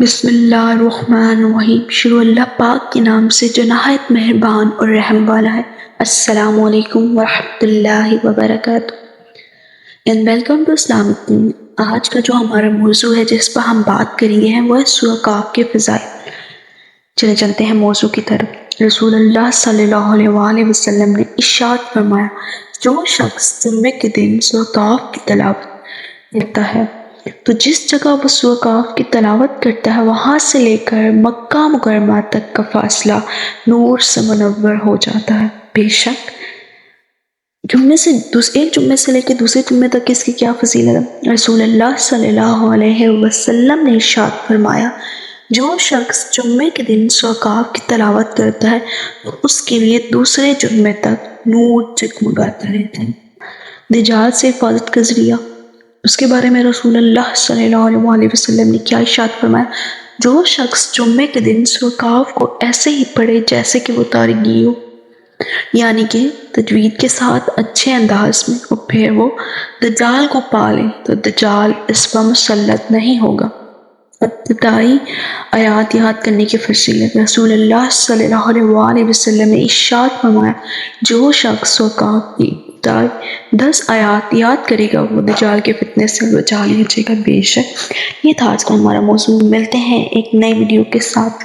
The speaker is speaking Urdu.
بسم اللہ الرحمن الرحیم، شروع اللہ پاک کے نام سے جو نہایت مہربان اور رحم والا ہے۔ السلام علیکم ورحمۃ اللہ وبرکاتہ۔ اینڈ ویلکم ٹو اسلامک دین۔ آج کا جو ہمارا موضوع ہے جس پر ہم بات کریں گے وہ ہے سورہ کہف کے فضائل۔ چلتے ہیں موضوع کی طرف۔ رسول اللہ صلی اللہ علیہ وآلہ وسلم نے ارشاد فرمایا، جو شخص جمعے کے دن سورہ کہف کی تلاوت کرتا ہے تو جس جگہ وہ سورہ کہف کی تلاوت کرتا ہے وہاں سے لے کر مکہ مکرمہ تک کا فاصلہ نور سے منور ہو جاتا ہے۔ بے شک ایک جمعے سے لے کے دوسرے جمعے تک اس کی کیا فضیلت ہے۔ رسول اللہ صلی اللہ علیہ وسلم نے ارشاد فرمایا، جو شخص جمعے کے دن سورہ کہف کی تلاوت کرتا ہے تو اس کے لیے دوسرے جمعے تک نور جگمگاتا رہتا ہے۔ دجال سے حفاظت کا ذریعہ، اس کے بارے میں رسول اللہ صلی اللہ علیہ وسلم نے کیا ارشاد فرمایا، جو شخص جمعے کے دن سورہ کہف کو ایسے ہی پڑھے جیسے کہ وہ تارگی ہو، یعنی کہ تجوید کے ساتھ اچھے انداز میں، اور پھر وہ دجال کو پالے تو دجال اس پر مسلط نہیں ہوگا۔ ابتدائی آیات یاد کرنے کی فضیلت۔ رسول اللہ صلی اللہ علیہ وسلم نے ارشاد فرمایا، جو شخص سورہ کہف کی 10 آیات یاد کرے گا وہ دجال کے فتنے سے بچا لیجیے گا۔ بے شک یہ تھا آج کا ہمارا موضوع۔ ملتے ہیں ایک نئی ویڈیو کے ساتھ۔